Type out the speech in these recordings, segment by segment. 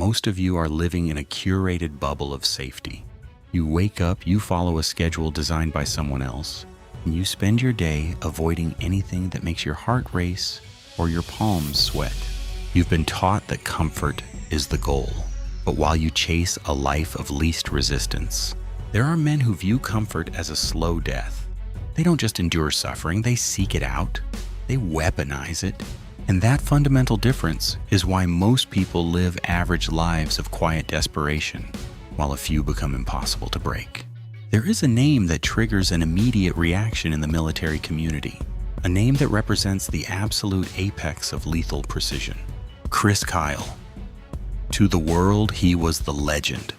most of you are living in a curated bubble of safety. You wake up, you follow a schedule designed by someone else, and you spend your day avoiding anything that makes your heart race or your palms sweat. You've been taught that comfort is the goal, but while you chase a life of least resistance, there are men who view comfort as a slow death. They don't just endure suffering, they seek it out, they weaponize it. And that fundamental difference is why most people live average lives of quiet desperation, while a few become impossible to break. There is a name that triggers an immediate reaction in the military community, a name that represents the absolute apex of lethal precision. Chris Kyle. To the world, he was the legend,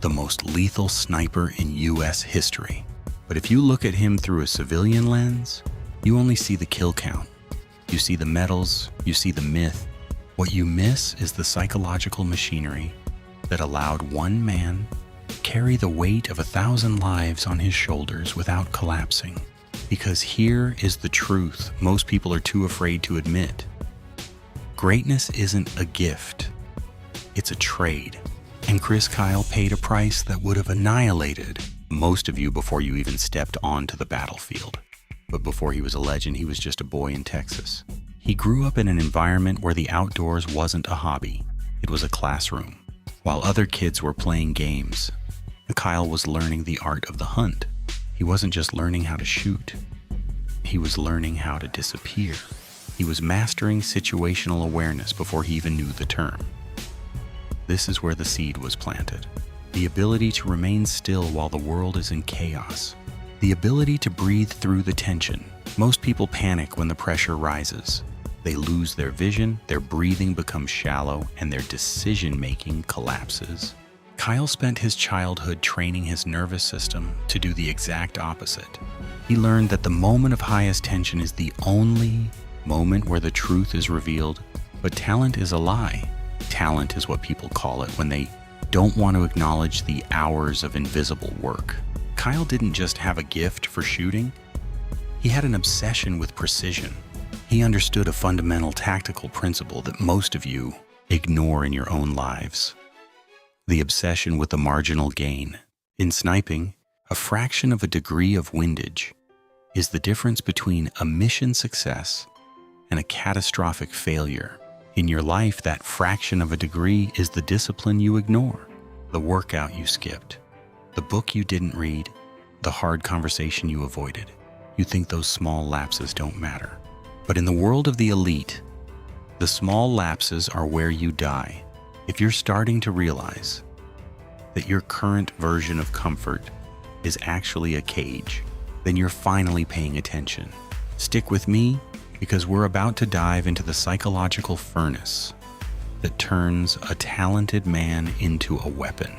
the most lethal sniper in U.S. history. But if you look at him through a civilian lens, you only see the kill count. You see the medals, you see the myth. What you miss is the psychological machinery that allowed one man carry the weight of 1,000 lives on his shoulders without collapsing. Because here is the truth most people are too afraid to admit. Greatness isn't a gift, it's a trade. And Chris Kyle paid a price that would have annihilated most of you before you even stepped onto the battlefield. But before he was a legend, he was just a boy in Texas. He grew up in an environment where the outdoors wasn't a hobby, it was a classroom. While other kids were playing games, Kyle was learning the art of the hunt. He wasn't just learning how to shoot, he was learning how to disappear. He was mastering situational awareness before he even knew the term. This is where the seed was planted. The ability to remain still while the world is in chaos. The ability to breathe through the tension. Most people panic when the pressure rises. They lose their vision, their breathing becomes shallow, and their decision-making collapses. Kyle spent his childhood training his nervous system to do the exact opposite. He learned that the moment of highest tension is the only moment where the truth is revealed, but talent is a lie. Talent is what people call it when they don't want to acknowledge the hours of invisible work. Kyle didn't just have a gift for shooting, he had an obsession with precision. He understood a fundamental tactical principle that most of you ignore in your own lives. The obsession with the marginal gain. In sniping, a fraction of a degree of windage is the difference between a mission success and a catastrophic failure. In your life, that fraction of a degree is the discipline you ignore, the workout you skipped, the book you didn't read, the hard conversation you avoided. You think those small lapses don't matter. But in the world of the elite, the small lapses are where you die. If you're starting to realize that your current version of comfort is actually a cage, then you're finally paying attention. Stick with me, because we're about to dive into the psychological furnace that turns a talented man into a weapon.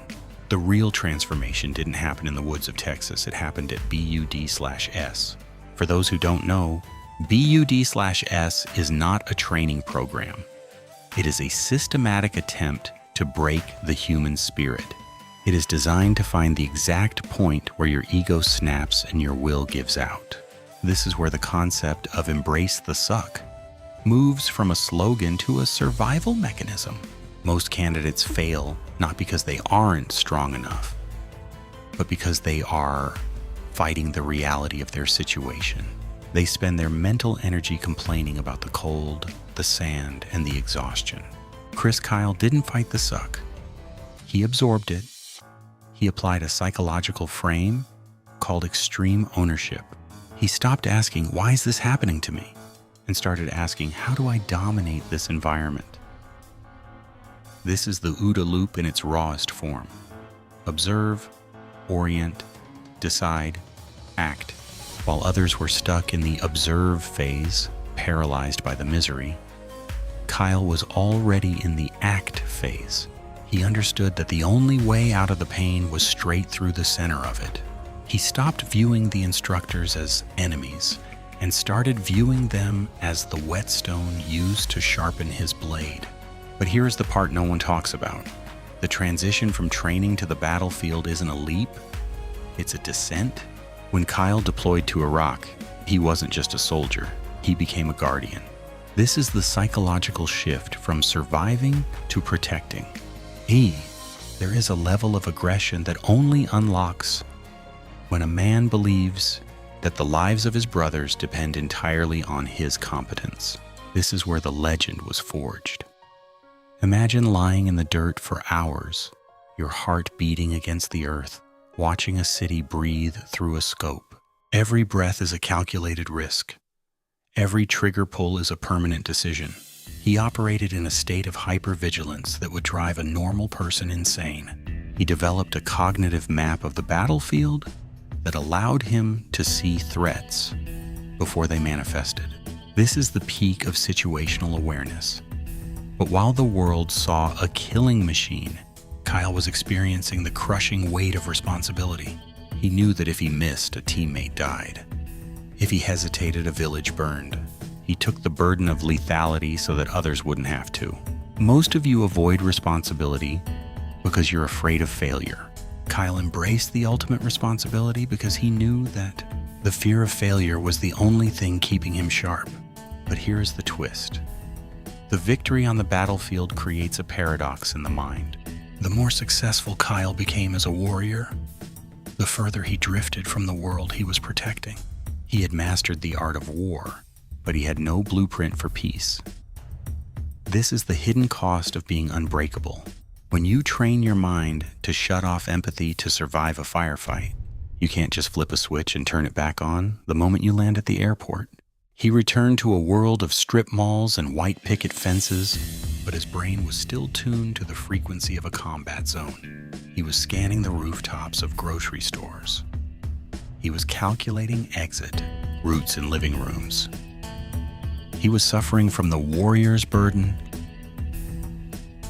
The real transformation didn't happen in the woods of Texas, it happened at BUD/S. For those who don't know, BUD/S is not a training program. It is a systematic attempt to break the human spirit. It is designed to find the exact point where your ego snaps and your will gives out. This is where the concept of embrace the suck moves from a slogan to a survival mechanism. Most candidates fail not because they aren't strong enough, but because they are fighting the reality of their situation. They spend their mental energy complaining about the cold, the sand, and the exhaustion. Chris Kyle didn't fight the suck. He absorbed it. He applied a psychological frame called extreme ownership. He stopped asking, why is this happening to me? And started asking, how do I dominate this environment? This is the OODA loop in its rawest form. Observe, orient, decide, act. While others were stuck in the observe phase, paralyzed by the misery, Kyle was already in the act phase. He understood that the only way out of the pain was straight through the center of it. He stopped viewing the instructors as enemies and started viewing them as the whetstone used to sharpen his blade. But here's the part no one talks about. The transition from training to the battlefield isn't a leap, it's a descent. When Kyle deployed to Iraq, he wasn't just a soldier, he became a guardian. This is the psychological shift from surviving to protecting. There is a level of aggression that only unlocks when a man believes that the lives of his brothers depend entirely on his competence. This is where the legend was forged. Imagine lying in the dirt for hours, your heart beating against the earth, watching a city breathe through a scope. Every breath is a calculated risk. Every trigger pull is a permanent decision. He operated in a state of hypervigilance that would drive a normal person insane. He developed a cognitive map of the battlefield that allowed him to see threats before they manifested. This is the peak of situational awareness. But while the world saw a killing machine, Kyle was experiencing the crushing weight of responsibility. He knew that if he missed, a teammate died. If he hesitated, a village burned. He took the burden of lethality so that others wouldn't have to. Most of you avoid responsibility because you're afraid of failure. Kyle embraced the ultimate responsibility because he knew that the fear of failure was the only thing keeping him sharp. But here's the twist. The victory on the battlefield creates a paradox in the mind. The more successful Kyle became as a warrior, the further he drifted from the world he was protecting. He had mastered the art of war, but he had no blueprint for peace. This is the hidden cost of being unbreakable. When you train your mind to shut off empathy to survive a firefight, you can't just flip a switch and turn it back on the moment you land at the airport. He returned to a world of strip malls and white picket fences, but his brain was still tuned to the frequency of a combat zone. He was scanning the rooftops of grocery stores. He was calculating exit routes in living rooms. He was suffering from the warrior's burden.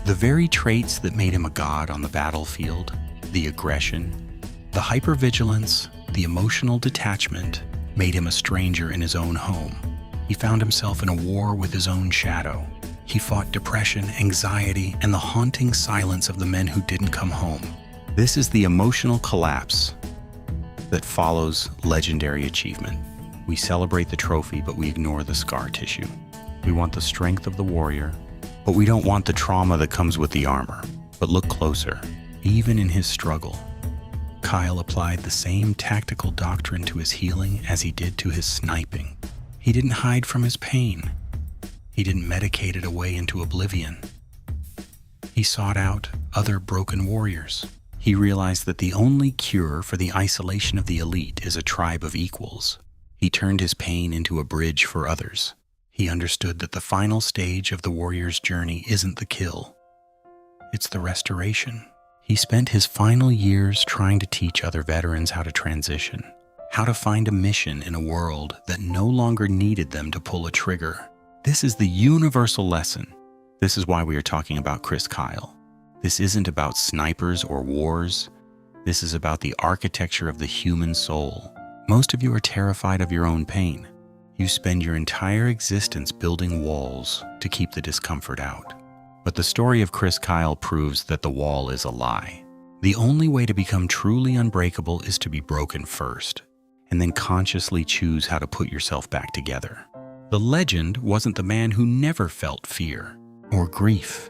The very traits that made him a god on the battlefield, the aggression, the hypervigilance, the emotional detachment, made him a stranger in his own home. He found himself in a war with his own shadow. He fought depression, anxiety, and the haunting silence of the men who didn't come home. This is the emotional collapse that follows legendary achievement. We celebrate the trophy, but we ignore the scar tissue. We want the strength of the warrior, but we don't want the trauma that comes with the armor. But look closer. Even in his struggle, Kyle applied the same tactical doctrine to his healing as he did to his sniping. He didn't hide from his pain. He didn't medicate it away into oblivion. He sought out other broken warriors. He realized that the only cure for the isolation of the elite is a tribe of equals. He turned his pain into a bridge for others. He understood that the final stage of the warrior's journey isn't the kill. It's the restoration. He spent his final years trying to teach other veterans how to transition, how to find a mission in a world that no longer needed them to pull a trigger. This is the universal lesson. This is why we are talking about Chris Kyle. This isn't about snipers or wars. This is about the architecture of the human soul. Most of you are terrified of your own pain. You spend your entire existence building walls to keep the discomfort out. But the story of Chris Kyle proves that the wall is a lie. The only way to become truly unbreakable is to be broken first, and then consciously choose how to put yourself back together. The legend wasn't the man who never felt fear or grief.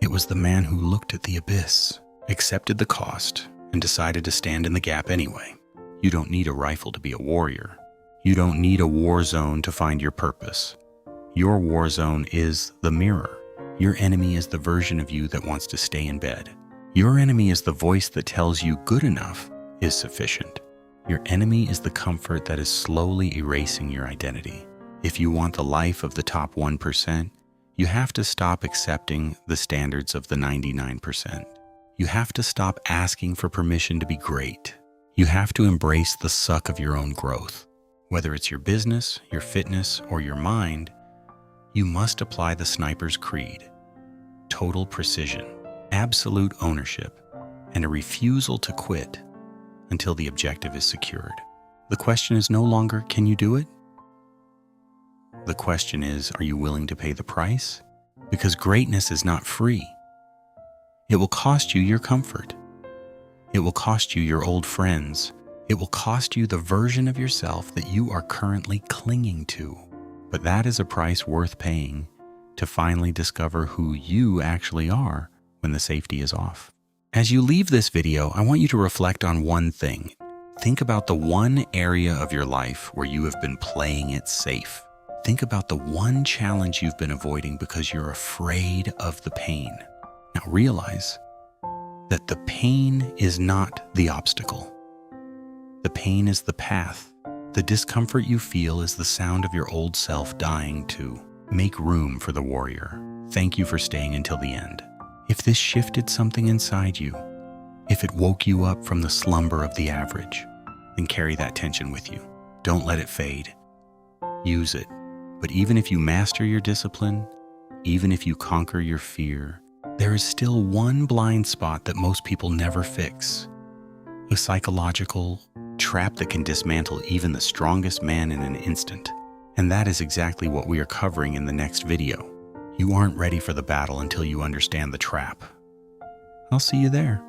It was the man who looked at the abyss, accepted the cost, and decided to stand in the gap anyway. You don't need a rifle to be a warrior. You don't need a war zone to find your purpose. Your war zone is the mirror. Your enemy is the version of you that wants to stay in bed. Your enemy is the voice that tells you good enough is sufficient. Your enemy is the comfort that is slowly erasing your identity. If you want the life of the top 1%, you have to stop accepting the standards of the 99%. You have to stop asking for permission to be great. You have to embrace the suck of your own growth. Whether it's your business, your fitness, or your mind, you must apply the sniper's creed. Total precision, absolute ownership, and a refusal to quit until the objective is secured. The question is no longer, can you do it? The question is, are you willing to pay the price? Because greatness is not free. It will cost you your comfort. It will cost you your old friends. It will cost you the version of yourself that you are currently clinging to. But that is a price worth paying to finally discover who you actually are when the safety is off. As you leave this video, I want you to reflect on one thing. Think about the one area of your life where you have been playing it safe. Think about the one challenge you've been avoiding because you're afraid of the pain. Now realize that the pain is not the obstacle. The pain is the path. The discomfort you feel is the sound of your old self dying to make room for the warrior. Thank you for staying until the end. If this shifted something inside you, if it woke you up from the slumber of the average, then carry that tension with you. Don't let it fade. Use it. But even if you master your discipline, even if you conquer your fear, there is still one blind spot that most people never fix. A psychological trap that can dismantle even the strongest man in an instant. And that is exactly what we are covering in the next video. You aren't ready for the battle until you understand the trap. I'll see you there.